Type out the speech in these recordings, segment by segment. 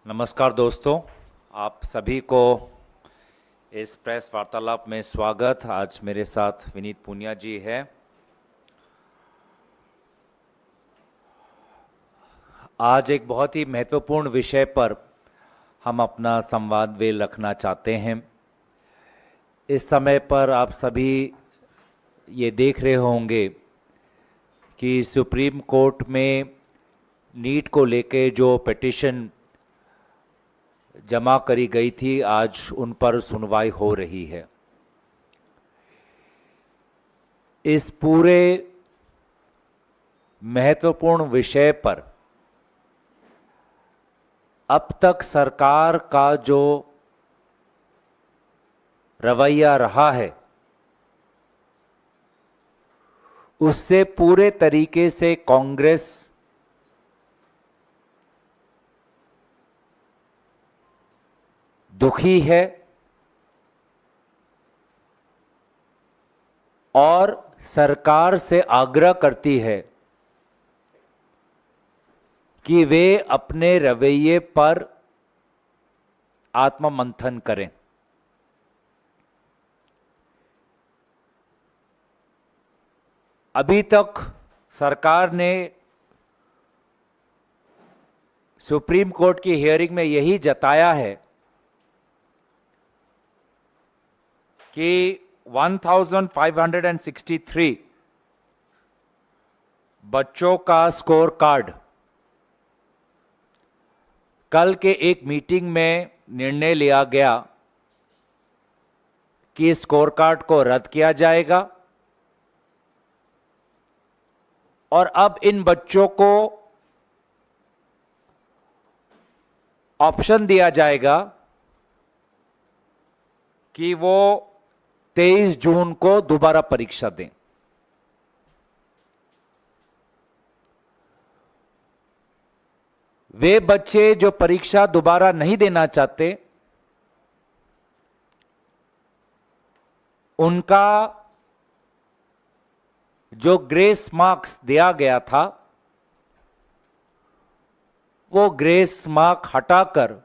नमस्कार दोस्तों, आप सभी को इस प्रेस वार्तालाप में स्वागत। आज मेरे साथ विनीत पूनिया जी है। आज एक बहुत ही महत्वपूर्ण विषय पर हम अपना संवाद वे रखना चाहते हैं। इस समय पर आप सभी ये देख रहे होंगे कि सुप्रीम कोर्ट में नीट को लेके जो पिटीशन जमा करी गई थी, आज उन पर सुनवाई हो रही है। इस पूरे महत्वपूर्ण विषय पर अब तक सरकार का जो रवैया रहा है, उससे पूरे तरीके से कांग्रेस दुखी है और सरकार से आग्रह करती है कि वे अपने रवैये पर आत्ममंथन करें। अभी तक सरकार ने सुप्रीम कोर्ट की हियरिंग में यही जताया है कि 1563 बच्चों का स्कोर कार्ड कल के एक मीटिंग में निर्णय लिया गया कि स्कोर कार्ड को रद्द किया जाएगा और अब इन बच्चों को ऑप्शन दिया जाएगा कि वो 23 जून को दोबारा परीक्षा दें। वे बच्चे जो परीक्षा दोबारा नहीं देना चाहते, उनका जो ग्रेस मार्क्स दिया गया था, वो ग्रेस मार्क हटाकर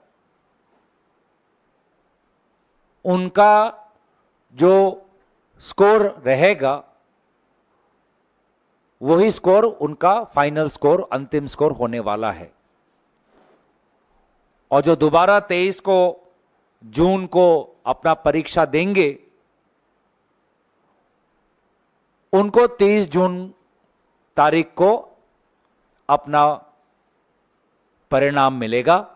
उनका जो स्कोर रहेगा वही स्कोर उनका फाइनल स्कोर, अंतिम स्कोर होने वाला है। और जो दोबारा 23 को जून को अपना परीक्षा देंगे, उनको 30 जून तारीख को अपना परिणाम मिलेगा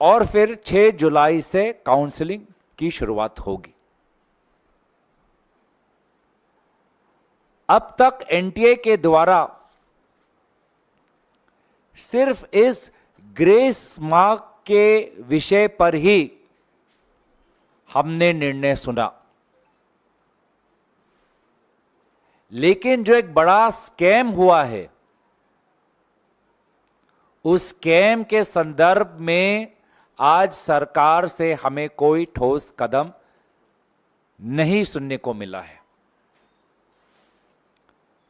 और फिर 6 जुलाई से काउंसलिंग की शुरुआत होगी। अब तक एनटीए के द्वारा सिर्फ इस ग्रेस मार्क के विषय पर ही हमने निर्णय सुना, लेकिन जो एक बड़ा स्कैम हुआ है, उस स्कैम के संदर्भ में आज सरकार से हमें कोई ठोस कदम नहीं सुनने को मिला है।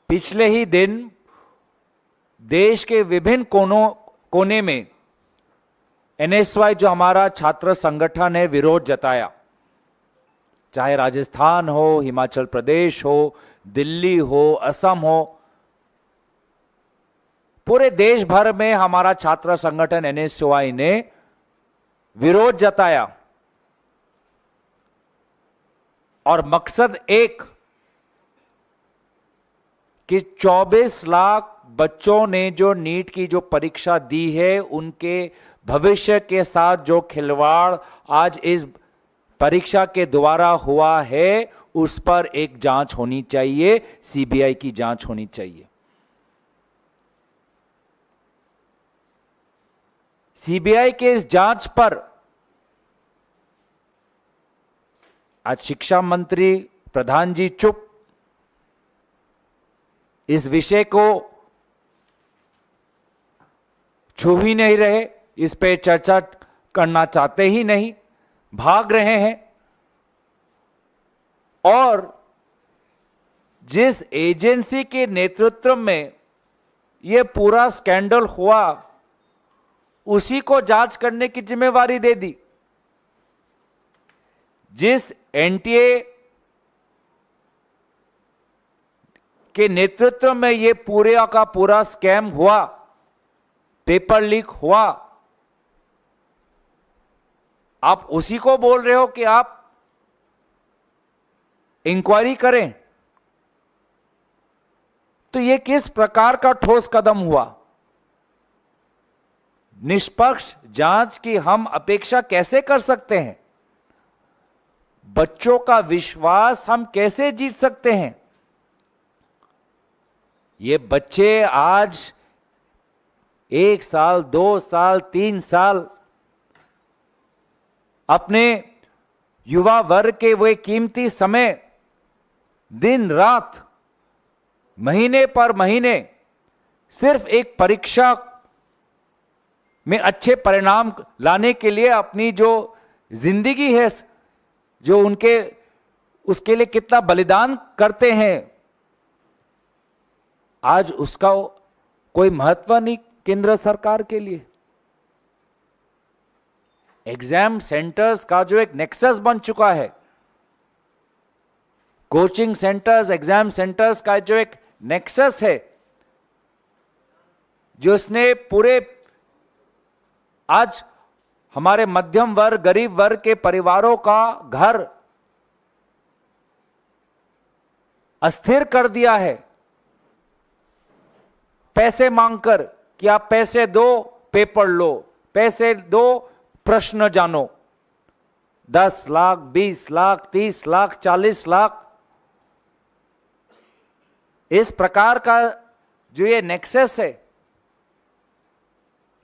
पिछले ही दिन देश के विभिन्न कोने में एनएसवाई जो हमारा छात्र संगठन है, विरोध जताया। चाहे राजस्थान हो, हिमाचल प्रदेश हो, दिल्ली हो, असम हो, पूरे देश भर में हमारा छात्र संगठन एनएसवाई ने विरोध जताया और मकसद एक कि 24 लाख बच्चों ने जो नीट की जो परीक्षा दी है, उनके भविष्य के साथ जो खिलवाड़ आज इस परीक्षा के द्वारा हुआ है, उस पर एक जांच होनी चाहिए, सीबीआई की जांच होनी चाहिए। सीबीआई के इस जांच पर आज शिक्षा मंत्री प्रधान जी चुप, इस विषय को छू ही नहीं रहे, इस पे चर्चा करना चाहते ही नहीं, भाग रहे हैं। और जिस एजेंसी के नेतृत्व में यह पूरा स्कैंडल हुआ, उसी को जांच करने की जिम्मेवारी दे दी। जिस एनटीए के नेतृत्व में ये पूरे का पूरा स्कैम हुआ, पेपर लीक हुआ, आप उसी को बोल रहे हो कि आप इंक्वायरी करें। तो ये किस प्रकार का ठोस कदम हुआ? निष्पक्ष जांच की हम अपेक्षा कैसे कर सकते हैं? बच्चों का विश्वास हम कैसे जीत सकते हैं? ये बच्चे आज 1 साल, 2 साल, 3 साल अपने युवा वर्ग के वे कीमती समय दिन रात, महीने पर महीने सिर्फ एक परीक्षा में अच्छे परिणाम लाने के लिए अपनी जो जिंदगी है, जो उनके उसके लिए कितना बलिदान करते हैं, आज उसका कोई महत्व नहीं केंद्र सरकार के लिए। एग्जाम सेंटर्स का जो एक नेक्सस बन चुका है, कोचिंग सेंटर्स, एग्जाम सेंटर्स का जो एक नेक्सस है, जो इसने पूरे आज हमारे मध्यम वर्ग, गरीब वर्ग के परिवारों का घर अस्थिर कर दिया है। पैसे मांगकर कि आप पैसे दो, पेपर लो, पैसे दो, प्रश्न जानो। 10 लाख, 20 लाख, 30 लाख, 40 लाख, इस प्रकार का जो ये नेक्सस है,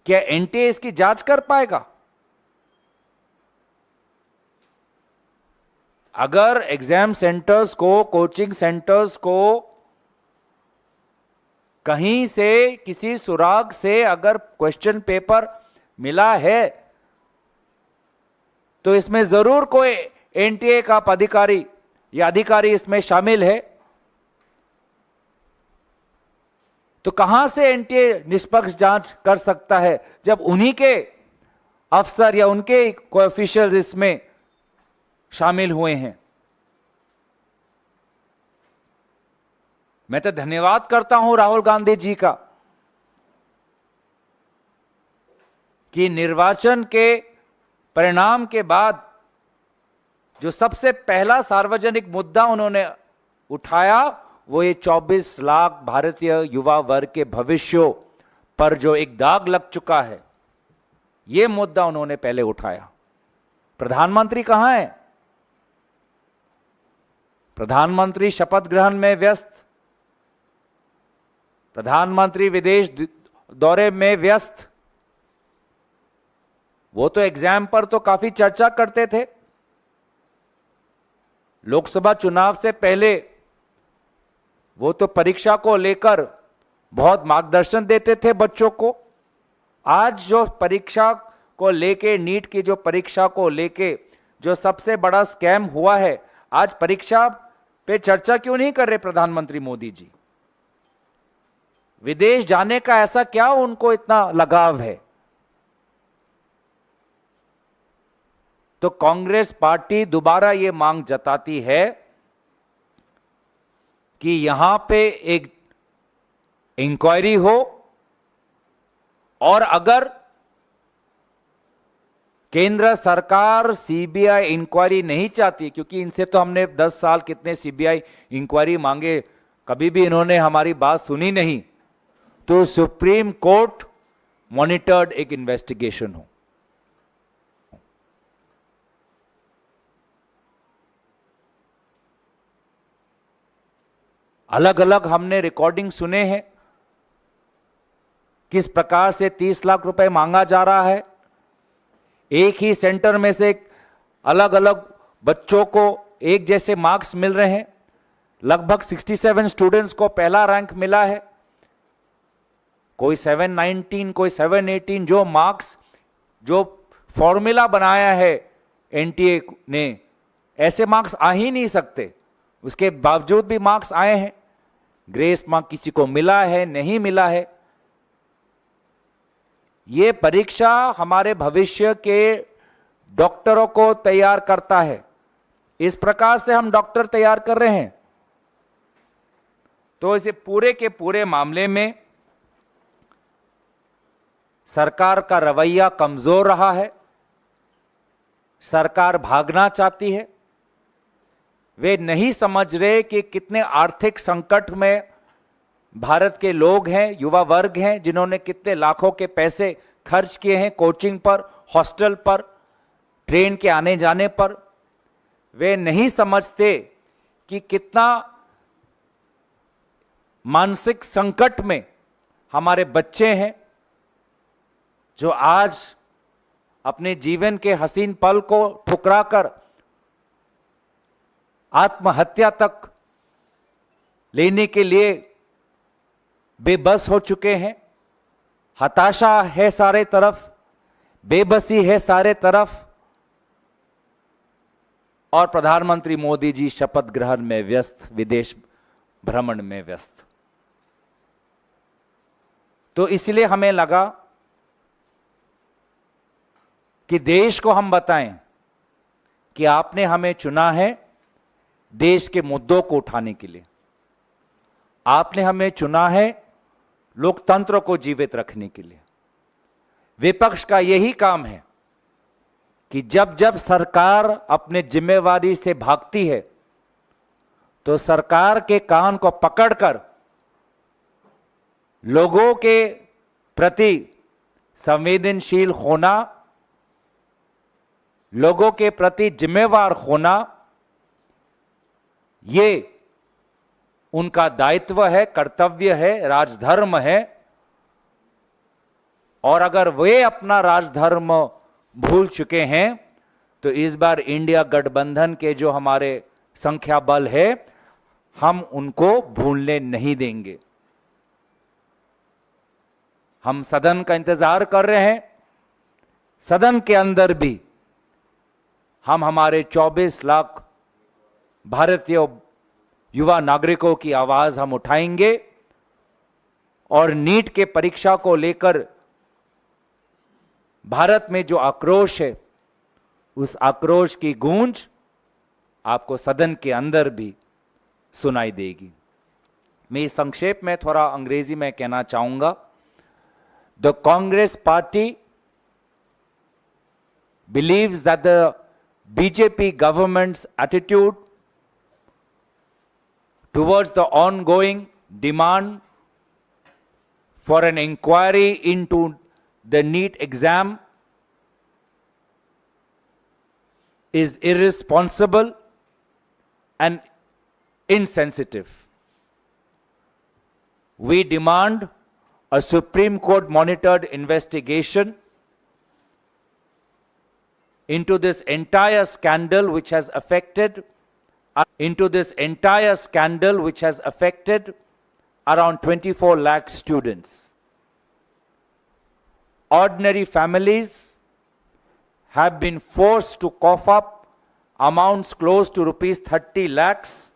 क्या एनटीए इसकी जांच कर पाएगा? अगर एग्जाम सेंटर्स को, कोचिंग सेंटर्स को कहीं से, किसी सुराग से अगर क्वेश्चन पेपर मिला है, तो इसमें जरूर कोई एनटीए का अधिकारी या अधिकारी इसमें शामिल है। तो कहां से एनटीए निष्पक्ष जांच कर सकता है जब उन्हीं के अफसर या उनके ऑफिशियल्स इसमें शामिल हुए हैं? मैं तो धन्यवाद करता हूं राहुल गांधी जी का कि निर्वाचन के परिणाम के बाद जो सबसे पहला सार्वजनिक मुद्दा उन्होंने उठाया, वो ये 24 लाख भारतीय युवा वर्ग के भविष्यों पर जो एक दाग लग चुका है, ये मुद्दा उन्होंने पहले उठाया। प्रधानमंत्री कहां है? प्रधानमंत्री शपथ ग्रहण में व्यस्त, प्रधानमंत्री विदेश दौरे में व्यस्त। वो तो एग्जाम पर तो काफी चर्चा करते थे। लोकसभा चुनाव से पहले वो तो परीक्षा को लेकर बहुत मार्गदर्शन देते थे बच्चों को। आज जो परीक्षा को लेके, नीट की जो परीक्षा को लेके जो सबसे बड़ा स्कैम हुआ है, आज परीक्षा पे चर्चा क्यों नहीं कर रहे प्रधानमंत्री मोदी जी? विदेश जाने का ऐसा क्या उनको इतना लगाव है? तो कांग्रेस पार्टी दोबारा ये मांग जताती है कि यहां पे एक इंक्वायरी हो, और अगर केंद्र सरकार सीबीआई इंक्वायरी नहीं चाहती, क्योंकि इनसे तो हमने 10 साल कितने सीबीआई इंक्वायरी मांगे, कभी भी इन्होंने हमारी बात सुनी नहीं, तो सुप्रीम कोर्ट मॉनिटर्ड एक इन्वेस्टिगेशन हो। अलग अलग हमने रिकॉर्डिंग सुने हैं किस प्रकार से 30 लाख रुपए मांगा जा रहा है। एक ही सेंटर में से अलग अलग बच्चों को एक जैसे मार्क्स मिल रहे हैं। लगभग 67 स्टूडेंट्स को पहला रैंक मिला है, कोई 719, कोई 718। जो मार्क्स, जो फॉर्मूला बनाया है एनटीए ने, ऐसे मार्क्स आ ही नहीं सकते। उसके बावजूद भी मार्क्स आए हैं। ग्रेस मार्क किसी को मिला है, नहीं मिला है। ये परीक्षा हमारे भविष्य के डॉक्टरों को तैयार करता है। इस प्रकार से हम डॉक्टर तैयार कर रहे हैं। तो इसे पूरे के पूरे मामले में सरकार का रवैया कमजोर रहा है। सरकार भागना चाहती है। वे नहीं समझ रहे कि कितने आर्थिक संकट में भारत के लोग हैं, युवा वर्ग हैं, जिन्होंने कितने लाखों के पैसे खर्च किए हैं कोचिंग पर, हॉस्टल पर, ट्रेन के आने जाने पर। वे नहीं समझते कि कितना मानसिक संकट में हमारे बच्चे हैं, जो आज अपने जीवन के हसीन पल को ठुकराकर आत्महत्या तक लेने के लिए बेबस हो चुके हैं। हताशा है सारे तरफ, बेबसी है सारे तरफ, और प्रधानमंत्री मोदी जी शपथ ग्रहण में व्यस्त, विदेश भ्रमण में व्यस्त। तो इसलिए हमें लगा कि देश को हम बताएं कि आपने हमें चुना है देश के मुद्दों को उठाने के लिए। आपने हमें चुना है लोकतंत्र को जीवित रखने के लिए। विपक्ष का यही काम है कि जब जब सरकार अपने जिम्मेवारी से भागती है तो सरकार के कान को पकड़कर लोगों के प्रति संवेदनशील होना, लोगों के प्रति जिम्मेवार होना, ये उनका दायित्व है, कर्तव्य है, राजधर्म है। और अगर वे अपना राजधर्म भूल चुके हैं तो इस बार इंडिया गठबंधन के जो हमारे संख्या बल है, हम उनको भूलने नहीं देंगे। हम सदन का इंतजार कर रहे हैं। सदन के अंदर भी हम हमारे 24 लाख भारतीय युवा नागरिकों की आवाज हम उठाएंगे और नीट के परीक्षा को लेकर भारत में जो आक्रोश है, उस आक्रोश की गूंज आपको सदन के अंदर भी सुनाई देगी। मैं इस संक्षेप में थोड़ा अंग्रेजी में कहना चाहूंगा। The Congress party believes that the BJP government's attitude towards the ongoing demand for an inquiry into the NEET exam is irresponsible and insensitive. We demand a Supreme Court monitored investigation into this entire scandal which has affected around 24 lakh students. Ordinary families have been forced to cough up amounts close to rupees 30 lakhs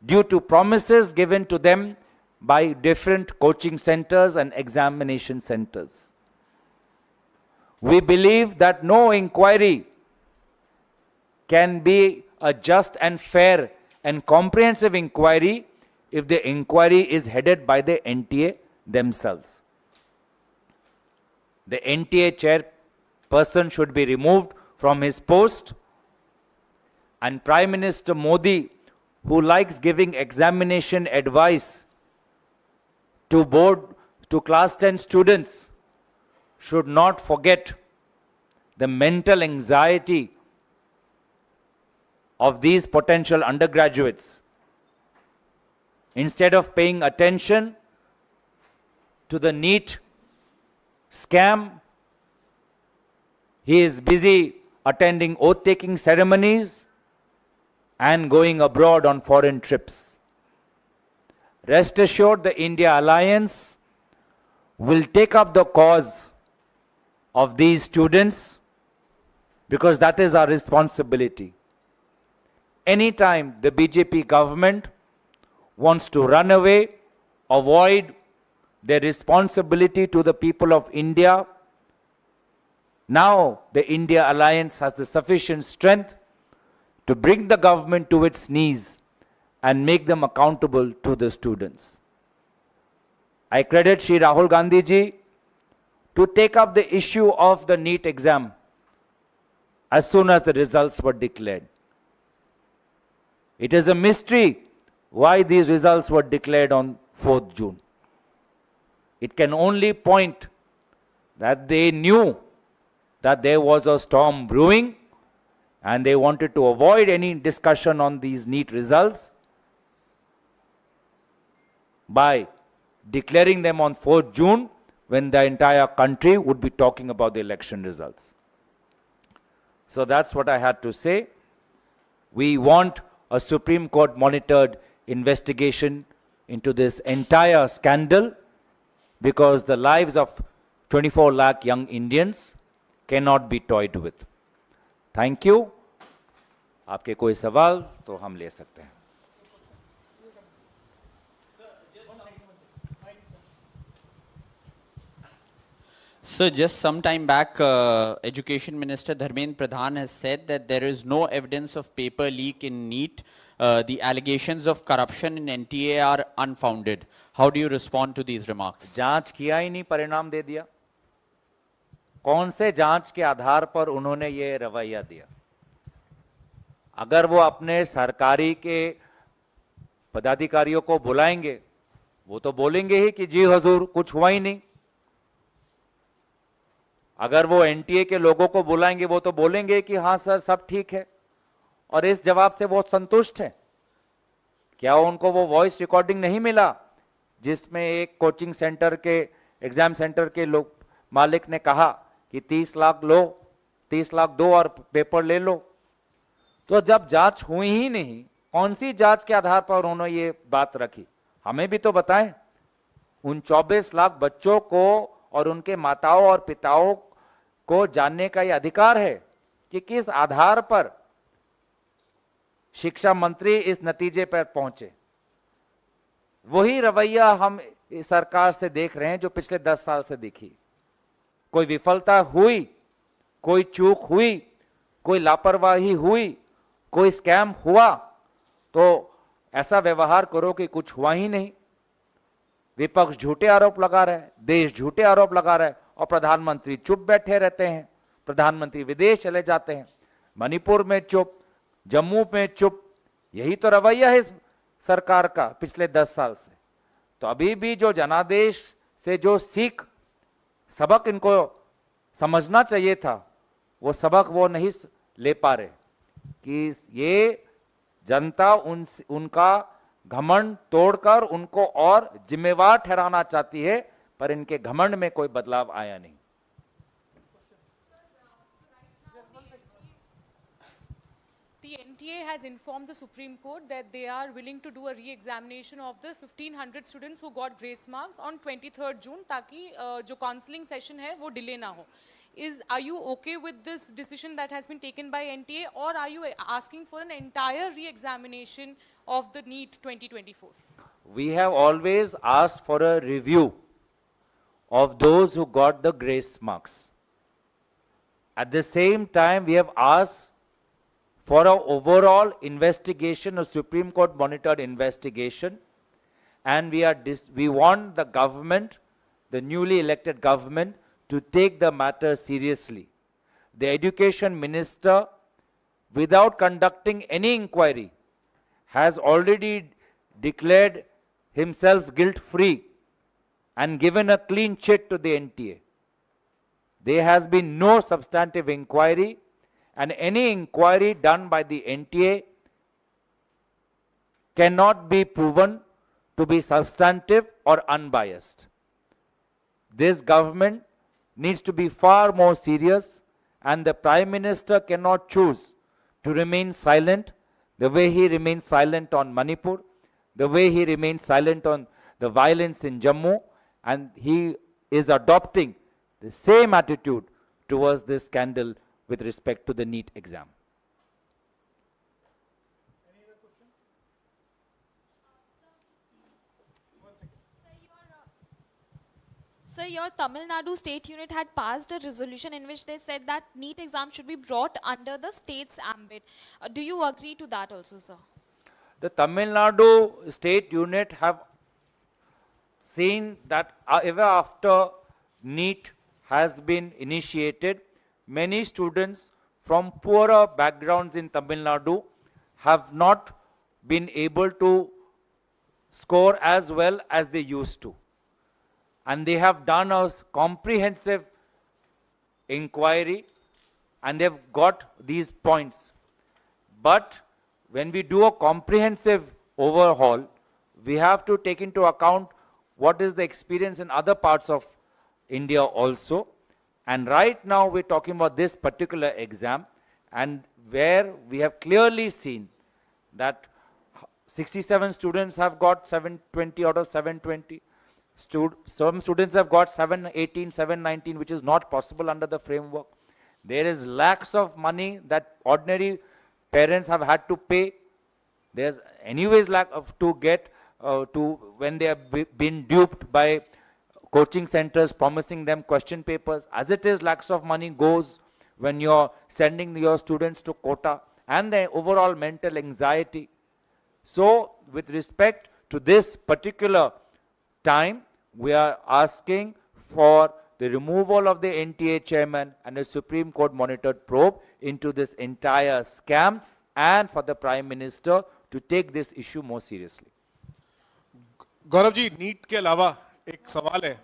due to promises given to them by different coaching centers and examination centers. We believe that no inquiry can be a just and fair and comprehensive inquiry if the inquiry is headed by the NTA themselves. The NTA chairperson should be removed from his post, and Prime Minister Modi, who likes giving examination advice to class 10 students, should not forget the mental anxiety of these potential undergraduates. Instead of paying attention to the NEET scam, he is busy attending oath-taking ceremonies and going abroad on foreign trips. Rest assured, the India Alliance will take up the cause of these students because that is our responsibility. Anytime the BJP government wants to run away, avoid their responsibility to the people of India. Now the India Alliance has the sufficient strength to bring the government to its knees and make them accountable to the students. I credit Shri Rahul Gandhi ji to take up the issue of the NEET exam as soon as the results were declared. It is a mystery why these results were declared on 4th June. It can only point that they knew that there was a storm brewing and they wanted to avoid any discussion on these NEET results by declaring them on 4th June when the entire country would be talking about the election results. So that's what I had to say. We want a Supreme Court monitored investigation into this entire scandal because the lives of 24 lakh young Indians cannot be toyed with. Thank you. आपके कोई सवाल तो हम ले सकते हैं. Sir, just some time back, Education Minister Dharmendra Pradhan has said that there is no evidence of paper leak in NEET. The allegations of corruption in NTA are unfounded. How do you respond to these remarks? जांच किया ही नहीं, परिणाम दे दिया. कौन से जांच के आधार पर उन्होंने ये रवैया दिया? अगर वो अपने सरकारी के पदाधिकारियों को बुलाएंगे, वो तो बोलेंगे ही कि जी हुजूर कुछ हुआ ही नहीं. अगर वो एनटीए के लोगों को बुलाएंगे, वो तो बोलेंगे कि हाँ सर सब ठीक है. और इस जवाब से वो संतुष्ट है. क्या उनको वो वॉइस रिकॉर्डिंग नहीं मिला जिसमें एक कोचिंग सेंटर के एग्जाम सेंटर के लोग मालिक ने कहा कि 30 लाख लो, 30 लाख दो और पेपर ले लो? तो जब जांच हुई ही नहीं, कौन सी जांच के आधार पर उन्होंने ये बात रखी? हमें भी तो बताएं. उन 24 लाख बच्चों को और उनके माताओं और पिताओं को जानने का यह अधिकार है कि किस आधार पर शिक्षा मंत्री इस नतीजे पर पहुंचे. वही रवैया हम इस सरकार से देख रहे हैं जो पिछले 10 साल से दिखी. कोई विफलता हुई, कोई चूक हुई, कोई लापरवाही हुई, कोई स्कैम हुआ तो ऐसा व्यवहार करो कि कुछ हुआ ही नहीं. विपक्ष झूठे आरोप लगा रहा है, देश झूठे आरोप लगा रहा है और प्रधानमंत्री चुप बैठे रहते हैं. प्रधानमंत्री विदेश चले जाते हैं, मणिपुर में चुप, जम्मू में चुप. यही तो रवैया है इस सरकार का पिछले 10 साल से. तो अभी भी जो जनादेश से जो सीख सबक इनको समझना चाहिए था, वो सबक वो नहीं ले पा रहे कि ये जनता उनका घमंड तोड़कर उनको और जिम्मेवार ठहराना चाहती है, पर इनके घमंड में कोई बदलाव आया नहीं. The NTA has informed the Supreme Court that they are willing to do a re-examination of the 1500 students who got grace marks on 23rd June ताकि जो counseling session है वो delay ना हो. Are you okay with this decision that has been taken by NTA, or are you asking for an entire re-examination of the NEET 2024? We have always asked for a review of those who got the grace marks. At the same time, we have asked for an overall investigation, a Supreme Court monitored investigation, and we want the government, the newly elected government, to take the matter seriously. The education minister, without conducting any inquiry, has already declared himself guilt-free and given a clean chit to the NTA. There has been no substantive inquiry, and any inquiry done by the NTA cannot be proven to be substantive or unbiased. This government needs to be far more serious, and the Prime Minister cannot choose to remain silent the way he remained silent on Manipur, the way he remained silent on the violence in Jammu, and he is adopting the same attitude towards this scandal with respect to the NEET exam. Sir, your Tamil Nadu state unit had passed a resolution in which they said that NEET exam should be brought under the state's ambit. Do you agree to that also, sir? The Tamil Nadu state unit have seen that ever after NEET has been initiated, many students from poorer backgrounds in Tamil Nadu have not been able to score as well as they used to. And they have done a comprehensive inquiry and they've got these points. But when we do a comprehensive overhaul, we have to take into account what is the experience in other parts of India also. And right now we're talking about this particular exam, and where we have clearly seen that 67 students have got 720 out of 720. Some students have got 718, 719, which is not possible under the framework. There is lakhs of money that ordinary parents have had to pay. There's anyways lack of to get to when they have been duped by coaching centers promising them question papers. As it is, lakhs of money goes when you're sending your students to quota, and the overall mental anxiety. So with respect to this particular time, we are asking for the removal of the NTA chairman and a Supreme Court monitored probe into this entire scam, and for the Prime Minister to take this issue more seriously. Gaurav ji, NEET के अलावा एक सवाल है।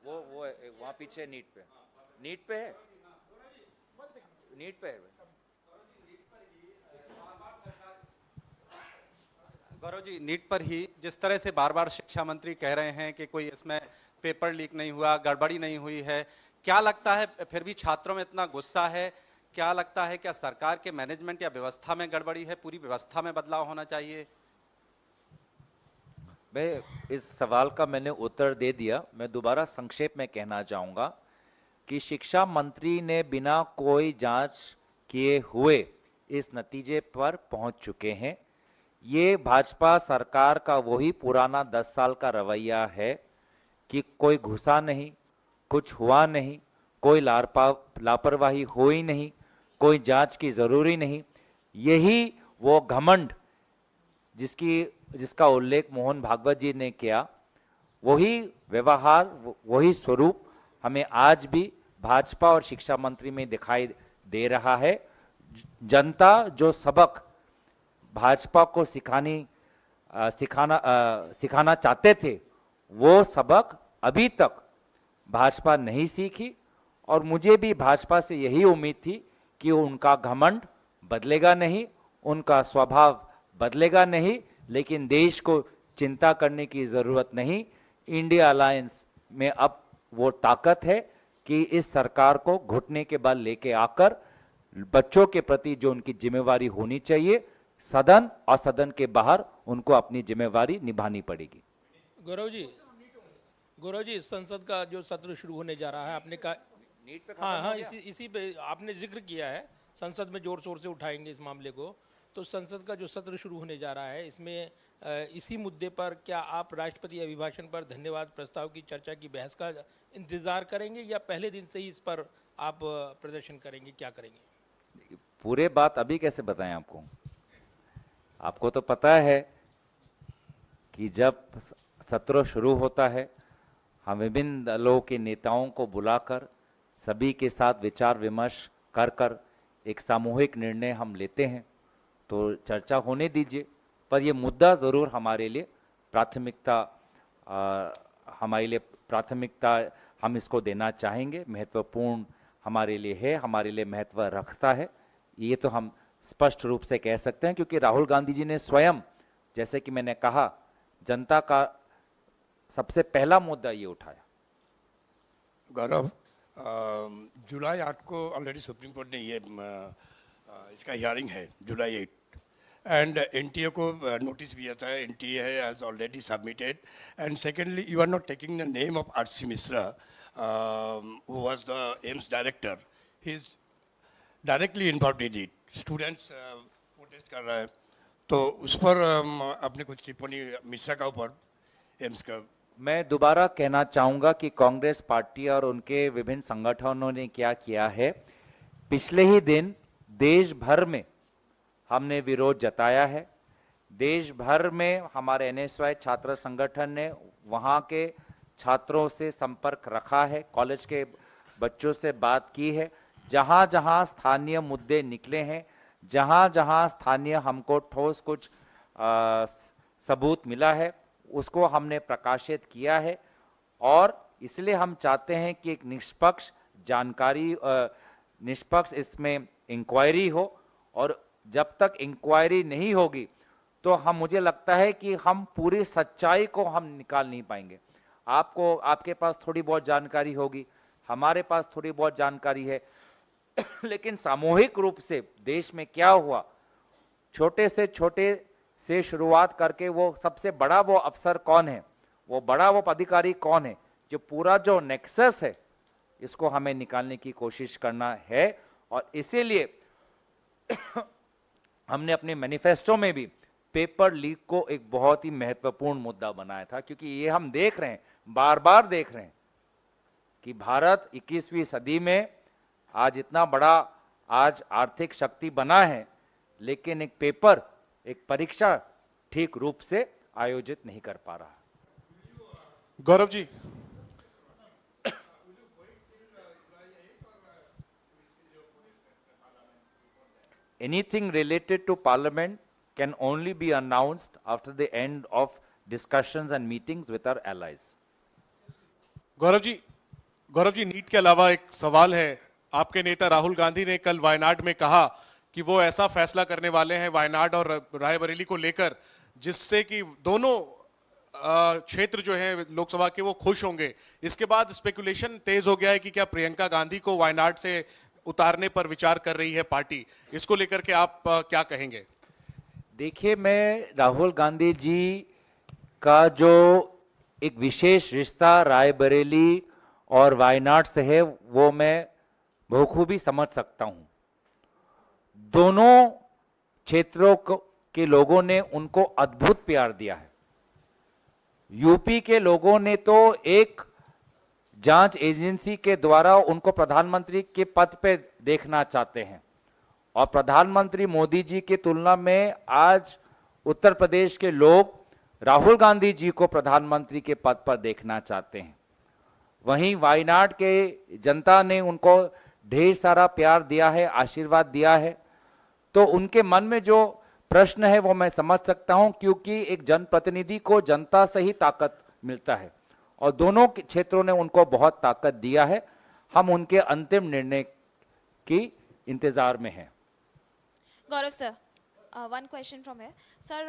वो वहाँ पीछे NEET पे है, नीट पे है। गौरव जी, नीट पर ही जिस तरह से बार बार शिक्षा मंत्री कह रहे हैं कि कोई इसमें पेपर लीक नहीं हुआ, गड़बड़ी नहीं हुई है, क्या लगता है फिर भी छात्रों में इतना गुस्सा है? क्या लगता है क्या सरकार के मैनेजमेंट या व्यवस्था में गड़बड़ी है? पूरी व्यवस्था में बदलाव होना चाहिए? मैं इस सवाल का मैंने उत्तर दे दिया। मैं दोबारा संक्षेप में कहना चाहूँगा कि शिक्षा मंत्री ने बिना कोई जांच किए हुए इस नतीजे पर पहुंच चुके हैं। ये भाजपा सरकार का वही पुराना 10 साल का रवैया है कि कोई घुसा नहीं, कुछ हुआ नहीं, कोई लापरवाही हुई नहीं, कोई जांच की जरूरी नहीं। यही वो घमंड जिसका उल्लेख मोहन भागवत जी ने किया, वही व्यवहार, वही स्वरूप हमें आज भी भाजपा और शिक्षा मंत्री में दिखाई दे रहा है। जनता जो सबक भाजपा को सिखाना चाहते थे, वो सबक अभी तक भाजपा नहीं सीखी, और मुझे भी भाजपा से यही उम्मीद थी कि उनका घमंड बदलेगा नहीं, उनका स्वभाव बदलेगा नहीं, लेकिन देश को चिंता करने की जरूरत नहीं। इंडिया अलायंस में अब वो ताकत है कि इस सरकार को घुटने के बल लेके आकर बच्चों के प्रति जो उनकी जिम्मेवारी होनी चाहिए, सदन और सदन के बाहर उनको अपनी जिम्मेवारी निभानी पड़ेगी। गौरव जी, संसद का जो सत्र शुरू होने जा रहा है, आपने कहा नीट पे हाँ, इसी पे आपने जिक्र किया है, संसद में जोर शोर से उठाएंगे इस मामले को। तो संसद का जो सत्र शुरू होने जा रहा है, इसमें इसी मुद्दे पर क्या आप राष्ट्रपति अभिभाषण पर धन्यवाद प्रस्ताव की चर्चा की बहस का इंतजार करेंगे, या पहले दिन से ही इस पर आप प्रदर्शन करेंगे? क्या करेंगे? पूरे बात अभी कैसे बताएं आपको? आपको तो पता है कि जब सत्र शुरू होता है, हम विभिन्न दलों के नेताओं को बुलाकर सभी के साथ विचार विमर्श कर एक सामूहिक निर्णय हम लेते हैं। तो चर्चा होने दीजिए, पर ये मुद्दा ज़रूर हमारे लिए प्राथमिकता हम इसको देना चाहेंगे, महत्वपूर्ण हमारे लिए है, हमारे लिए महत्व रखता है। ये तो हम स्पष्ट रूप से कह सकते हैं, क्योंकि राहुल गांधी जी ने स्वयं, जैसे कि मैंने कहा, जनता का सबसे पहला मुद्दा ये उठाया। गौरव, जुलाई 8 को ऑलरेडी सुप्रीम कोर्ट ने ये इसका हियरिंग है, जुलाई 8, एंड एनटीए को नोटिस भी आता है, NTA has already submitted. And secondly, you are not taking the name of RC Mishra, who was the AIIMS director. He is directly involved in it. Students protest कर रहे हैं, तो उस पर आपने कुछ टिप्पणी मिश्रा का ऊपर एम्स का मैं दोबारा कहना चाहूंगा कि कांग्रेस पार्टी और उनके विभिन्न संगठनों ने क्या किया है। पिछले ही दिन देश भर में हमने विरोध जताया है। देश भर में हमारे एनएसवाई छात्र संगठन ने वहां के छात्रों से संपर्क रखा है, कॉलेज के बच्चों से बात की है। जहां जहां स्थानीय मुद्दे निकले हैं, जहां जहां स्थानीय हमको ठोस कुछ सबूत मिला है, उसको हमने प्रकाशित किया है। और इसलिए हम चाहते हैं कि एक निष्पक्ष जानकारी, निष्पक्ष इसमें इंक्वायरी हो। और जब तक इंक्वायरी नहीं होगी तो मुझे लगता है कि हम पूरी सच्चाई को हम निकाल नहीं पाएंगे। आपके पास थोड़ी बहुत जानकारी होगी, हमारे पास थोड़ी बहुत जानकारी है, लेकिन सामूहिक रूप से देश में क्या हुआ, छोटे से शुरुआत करके वो सबसे बड़ा वो अफसर कौन है, वो बड़ा वो अधिकारी कौन है, जो पूरा जो नेक्सस है, इसको हमें निकालने की कोशिश करना है। और इसीलिए हमने अपने मैनिफेस्टो में भी पेपर लीक को एक बहुत ही महत्वपूर्ण मुद्दा बनाया था, क्योंकि ये हम देख रहे हैं, बार बार देख रहे हैं कि भारत 21वीं सदी में आज इतना बड़ा आज आर्थिक शक्ति बना है, लेकिन एक परीक्षा ठीक रूप से आयोजित नहीं कर पा रहा। Gaurav ji, Anything related to Parliament can only be announced after the end of discussions and meetings with our allies. Gaurav ji NEET के अलावा एक सवाल है। आपके नेता राहुल गांधी ने कल वायनाड में कहा कि वो ऐसा फैसला करने वाले हैं वायनाड और रायबरेली को लेकर, जिससे कि दोनों क्षेत्र जो है लोकसभा के वो खुश होंगे। इसके बाद स्पेकुलेशन तेज हो गया है कि क्या प्रियंका गांधी को वायनाड से उतारने पर विचार कर रही है पार्टी। इसको लेकर के आप क्या कहेंगे? देखिए, मैं राहुल गांधी जी का जो एक विशेष रिश्ता रायबरेली और वायनाड से है, वो मैं बखूबी समझ सकता हूं। दोनों क्षेत्रों के लोगों ने उनको अद्भुत प्यार दिया है। यूपी के लोगों ने तो एक जांच एजेंसी के द्वारा उनको प्रधानमंत्री के पद पे देखना चाहते हैं, और प्रधानमंत्री मोदी जी की तुलना में आज उत्तर प्रदेश के लोग राहुल गांधी जी को प्रधानमंत्री के पद पर देखना चाहते हैं। वहीं वायनाड के जनता ने उनको ढेर सारा प्यार दिया है, आशीर्वाद दिया है। तो उनके मन में जो प्रश्न है वो मैं समझ सकता हूं, क्योंकि एक जनप्रतिनिधि को जनता से ही ताकत मिलता है, और दोनों क्षेत्रों ने उनको बहुत ताकत दिया है। हम उनके अंतिम निर्णय की इंतजार में हैं। Gaurav sir, one question from here. Sir,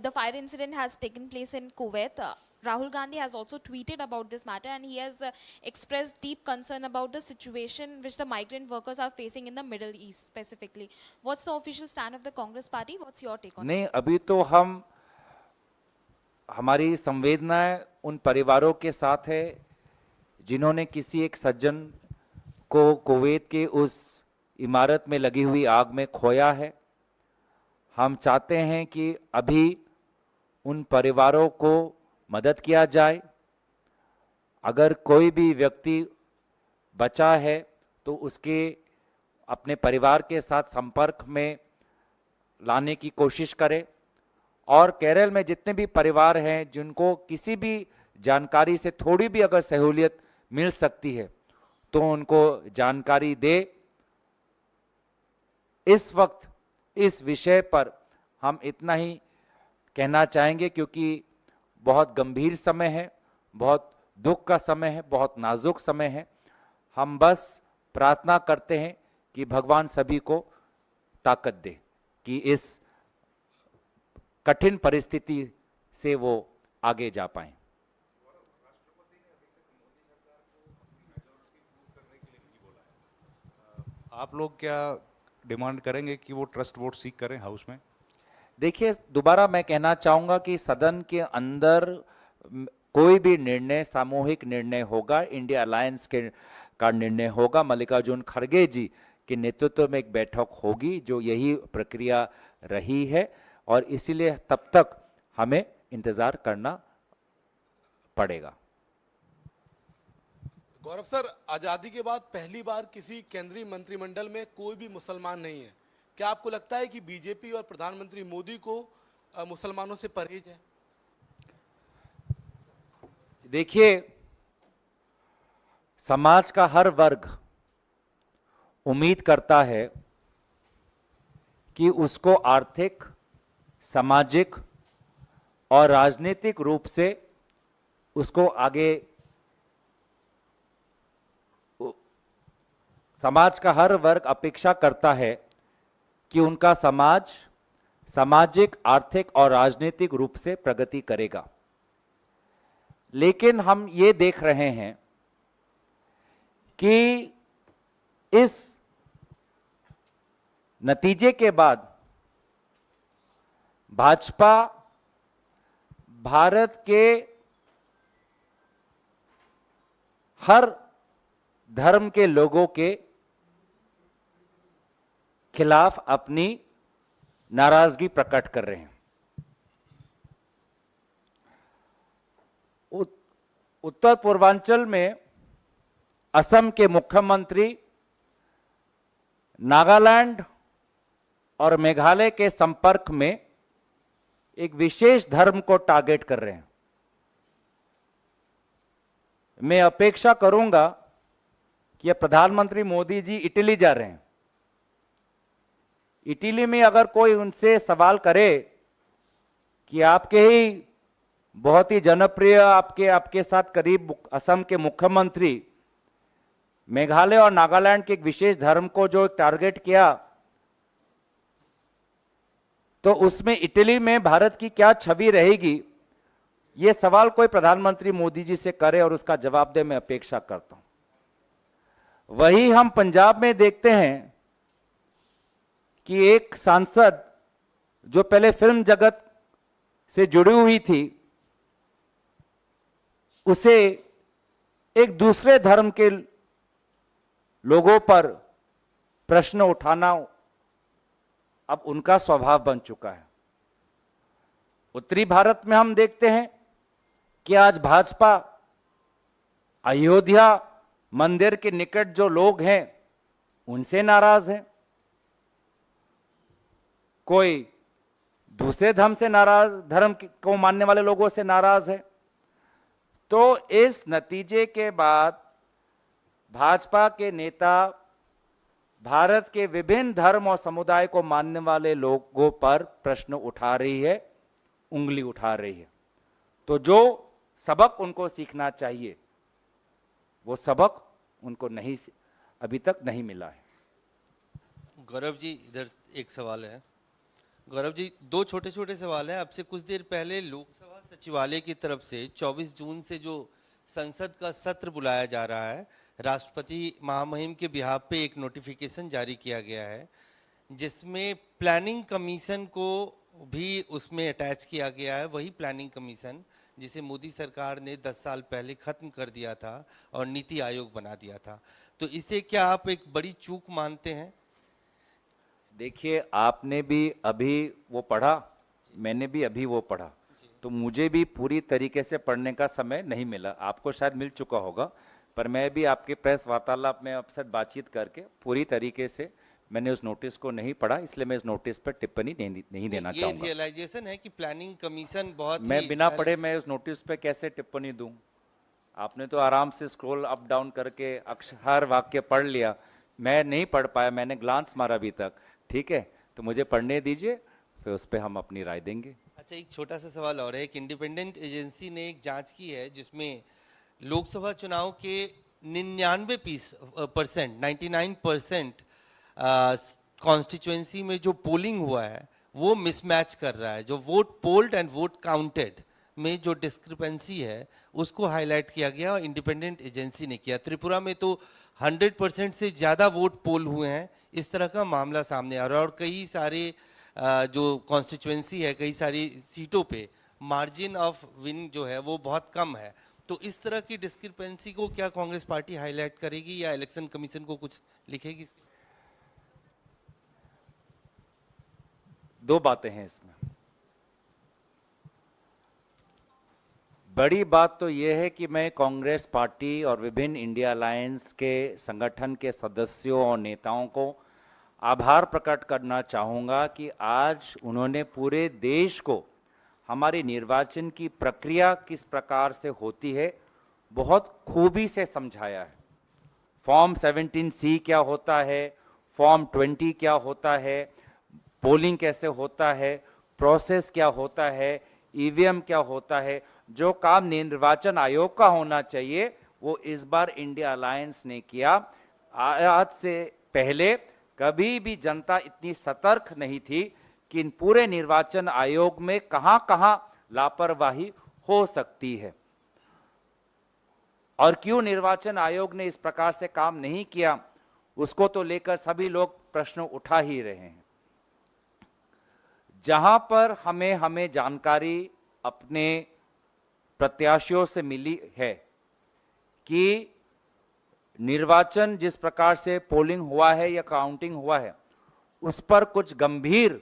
the fire incident has taken place in Kuwait. Rahul Gandhi has also tweeted about this matter, and he has expressed deep concern about the situation which the migrant workers are facing in the Middle East specifically. What's the official stand of the Congress party? What's your take on it? नहीं, अभी तो हमारी संवेदनाएं उन परिवारों के साथ है जिन्होंने किसी एक सज्जन को कुवैत के उस इमारत में लगी हुई आग में खोया है। हम चाहते हैं कि अभी उन परिवारों को मदद किया जाए। अगर कोई भी व्यक्ति बचा है तो उसके अपने परिवार के साथ संपर्क में लाने की कोशिश करें। और केरल में जितने भी परिवार हैं जिनको किसी भी जानकारी से थोड़ी भी अगर सहूलियत मिल सकती है तो उनको जानकारी दे। इस वक्त इस विषय पर हम इतना ही कहना चाहेंगे, क्योंकि बहुत गंभीर समय है, बहुत दुख का समय है, बहुत नाजुक समय है। हम बस प्रार्थना करते हैं कि भगवान सभी को ताकत दे कि इस कठिन परिस्थिति से वो आगे जा पाएं। आप लोग क्या डिमांड करेंगे कि वो ट्रस्ट वोट सीक करें हाउस में? देखिए, दोबारा मैं कहना चाहूंगा कि सदन के अंदर कोई भी निर्णय सामूहिक निर्णय होगा, इंडिया अलायंस का निर्णय होगा। मल्लिकार्जुन खड़गे जी के नेतृत्व में एक बैठक होगी जो यही प्रक्रिया रही है, और इसीलिए तब तक हमें इंतजार करना पड़ेगा। गौरव सर, आजादी के बाद पहली बार किसी केंद्रीय मंत्रिमंडल में कोई भी मुसलमान नहीं है। क्या आपको लगता है कि बीजेपी और प्रधानमंत्री मोदी को मुसलमानों से परहेज है? देखिए, समाज का हर वर्ग उम्मीद करता है कि उसको आर्थिक, सामाजिक और राजनीतिक रूप से उसको आगे, समाज का हर वर्ग अपेक्षा करता है कि उनका समाज सामाजिक, आर्थिक और राजनीतिक रूप से प्रगति करेगा। लेकिन हम ये देख रहे हैं कि इस नतीजे के बाद भाजपा भारत के हर धर्म के लोगों के खिलाफ अपनी नाराजगी प्रकट कर रहे हैं। उत्तर पूर्वांचल में असम के मुख्यमंत्री नागालैंड और मेघालय के संपर्क में एक विशेष धर्म को टारगेट कर रहे हैं। मैं अपेक्षा करूंगा कि प्रधानमंत्री मोदी जी इटली जा रहे हैं। इटली में अगर कोई उनसे सवाल करे कि आपके ही बहुत ही जनप्रिय, आपके साथ करीब असम के मुख्यमंत्री मेघालय और नागालैंड के एक विशेष धर्म को जो टारगेट किया, तो उसमें इटली में भारत की क्या छवि रहेगी, यह सवाल कोई प्रधानमंत्री मोदी जी से करे और उसका जवाब दे, मैं अपेक्षा करता हूं। वही हम पंजाब में देखते हैं कि एक सांसद जो पहले फिल्म जगत से जुड़ी हुई थी, उसे एक दूसरे धर्म के लोगों पर प्रश्न उठाना अब उनका स्वभाव बन चुका है। उत्तरी भारत में हम देखते हैं कि आज भाजपा अयोध्या मंदिर के निकट जो लोग हैं उनसे नाराज है, कोई दूसरे धर्म से नाराज, धर्म को मानने वाले लोगों से नाराज है। तो इस नतीजे के बाद भाजपा के नेता भारत के विभिन्न धर्म और समुदाय को मानने वाले लोगों पर प्रश्न उठा रही है, उंगली उठा रही है। तो जो सबक उनको सीखना चाहिए, वो सबक उनको अभी तक नहीं मिला है। गौरव जी, इधर एक सवाल है। गौरव जी, दो छोटे छोटे सवाल हैं। आपसे कुछ देर पहले लोकसभा सचिवालय की तरफ से 24 जून से जो संसद का सत्र बुलाया जा रहा है, राष्ट्रपति महामहिम के बिहाफ पे एक नोटिफिकेशन जारी किया गया है, जिसमें प्लानिंग कमीशन को भी उसमें अटैच किया गया है। वही प्लानिंग कमीशन जिसे मोदी सरकार ने 10 साल पहले खत्म कर दिया था और नीति आयोग बना दिया था। तो इसे क्या आप एक बड़ी चूक मानते हैं? देखिए, आपने भी अभी वो पढ़ा, मैंने भी अभी वो पढ़ा, तो मुझे भी पूरी तरीके से पढ़ने का समय नहीं मिला। आपको शायद मिल चुका होगा, पर मैं भी आपके प्रेस वार्तालाप में आपसे बातचीत करके पूरी तरीके से मैंने उस नोटिस को नहीं पढ़ा, इसलिए मैं इस नोटिस पर टिप्पणी नहीं देना चाहूंगा। ये रियलाइजेशन है कि प्लानिंग कमीशन बहुत मैं बिना पढ़े मैं उस नोटिस पे कैसे टिप्पणी दूं? आपने तो आराम से स्क्रॉल अप डाउन करके हर वाक्य पढ़ लिया, मैं नहीं पढ़ पाया, मैंने ग्लांस मारा अभी तक। ठीक है, तो मुझे पढ़ने दीजिए, फिर उस पर हम अपनी राय देंगे। अच्छा, एक छोटा सा सवाल और है। एक इंडिपेंडेंट एजेंसी ने एक जांच की है जिसमें लोकसभा चुनाव के 99% कॉन्स्टिट्यूएंसी में जो पोलिंग हुआ है वो मिसमैच कर रहा है। जो vote polled and vote counted में जो डिस्क्रिपेंसी है उसको हाईलाइट किया गया और इंडिपेंडेंट एजेंसी ने किया। त्रिपुरा में तो 100% से ज़्यादा वोट पोल हुए हैं। इस तरह का मामला सामने आ रहा है और कई सारे जो कॉन्स्टिट्यूएंसी है, कई सारी सीटों पे मार्जिन ऑफ विन जो है वो बहुत कम है। तो इस तरह की डिस्क्रिपेंसी को क्या कांग्रेस पार्टी हाईलाइट करेगी या इलेक्शन कमीशन को कुछ लिखेगी? दो बातें हैं इसमें। बड़ी बात तो ये है कि मैं कांग्रेस पार्टी और विभिन्न इंडिया अलायंस के संगठन के सदस्यों और नेताओं को आभार प्रकट करना चाहूँगा कि आज उन्होंने पूरे देश को हमारी निर्वाचन की प्रक्रिया किस प्रकार से होती है बहुत खूबी से समझाया है। फॉर्म 17C क्या होता है, फॉर्म 20 क्या होता है, पोलिंग कैसे होता है, प्रोसेस क्या होता है, ईवीएम क्या होता है। जो काम निर्वाचन आयोग का होना चाहिए वो इस बार इंडिया अलायंस ने किया। आज से पहले कभी भी जनता इतनी सतर्क नहीं थी कि इन पूरे निर्वाचन आयोग में कहां-कहां लापरवाही हो सकती है और क्यों निर्वाचन आयोग ने इस प्रकार से काम नहीं किया, उसको तो लेकर सभी लोग प्रश्न उठा ही रहे हैं। जहां पर हमें जानकारी अपने प्रत्याशियों से मिली है कि निर्वाचन जिस प्रकार से पोलिंग हुआ है या काउंटिंग हुआ है उस पर कुछ गंभीर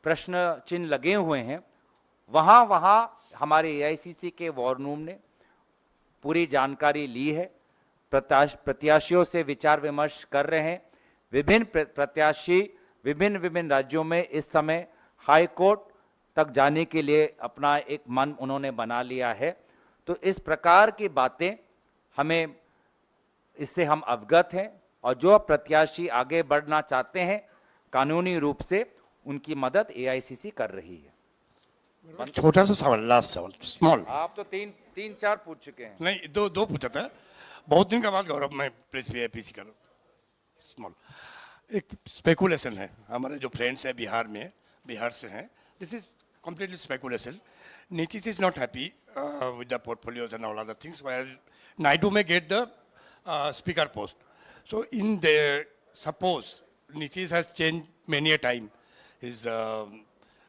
प्रश्न चिन्ह लगे हुए हैं, वहां हमारे एआईसीसी के वॉर रूम ने पूरी जानकारी ली है, प्रत्याशियों से विचार विमर्श कर रहे हैं। विभिन्न प्रत्याशी विभिन्न राज्यों में इस समय हाई कोर्ट तक जाने के लिए अपना एक मन उन्होंने बना लिया है। तो इस प्रकार की बातें हमें इससे हम अवगत हैं और जो प्रत्याशी आगे बढ़ना चाहते हैं कानूनी रूप से उनकी मदद एआईसीसी कर रही है। छोटा सा सवाल, लास्ट सवाल, स्मॉल। आप तो तीन चार पूछ चुके हैं। नहीं, दो पूछा था। बहुत दिन के बाद गौरव मैं प्रेस पीसी कर रहा हूँ। स्मॉल एक स्पेकुलेशन है, हमारे जो फ्रेंड्स हैं बिहार से हैं, this is completely speculation. Nitish is not happy with the portfolios and all other things, where Naidu may get the speaker post. So in the, suppose Nitish has changed many a time his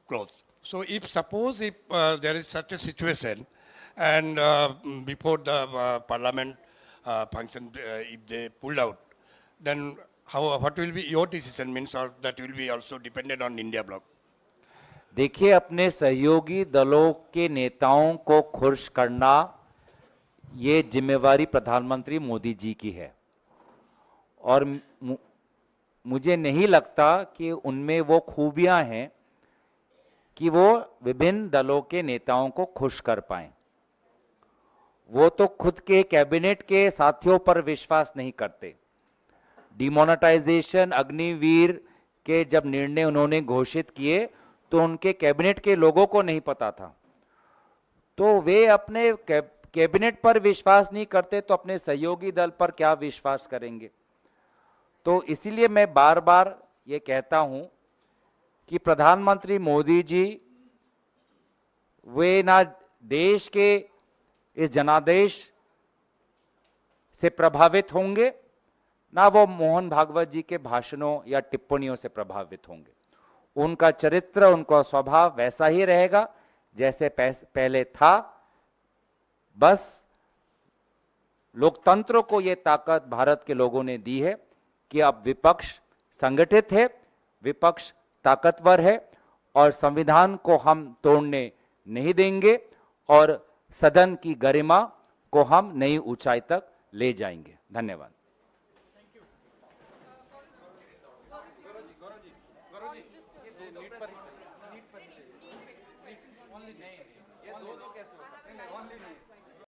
clothes. So if there is such a situation and before the parliament function, if they pulled out, then what will be your decision, means, or that will be also dependent on India bloc? देखिए, अपने सहयोगी दलों के नेताओं को खुश करना ये जिम्मेवारी प्रधानमंत्री मोदी जी की है और मुझे नहीं लगता कि उनमें वो खूबियां हैं कि वो विभिन्न दलों के नेताओं को खुश कर पाएं। वो तो खुद के कैबिनेट के साथियों पर विश्वास नहीं करते। डिमोनेटाइजेशन, अग्निवीर के जब निर्णय उन्होंने घोषित किए तो उनके कैबिनेट के लोगों को नहीं पता था, तो वे अपने कैबिनेट पर विश्वास नहीं करते तो अपने सहयोगी दल पर क्या विश्वास करेंगे। तो इसीलिए मैं बार बार ये कहता हूं कि प्रधानमंत्री मोदी जी वे ना देश के इस जनादेश से प्रभावित होंगे, ना वो मोहन भागवत जी के भाषणों या टिप्पणियों से प्रभावित होंगे। उनका चरित्र, उनका स्वभाव वैसा ही रहेगा जैसे पहले था। बस लोकतंत्र को ये ताकत भारत के लोगों ने दी है कि अब विपक्ष संगठित है, विपक्ष ताकतवर है और संविधान को हम तोड़ने नहीं देंगे और सदन की गरिमा को हम नई ऊंचाई तक ले जाएंगे। धन्यवाद। ये दो कैसे हो सकते हैं?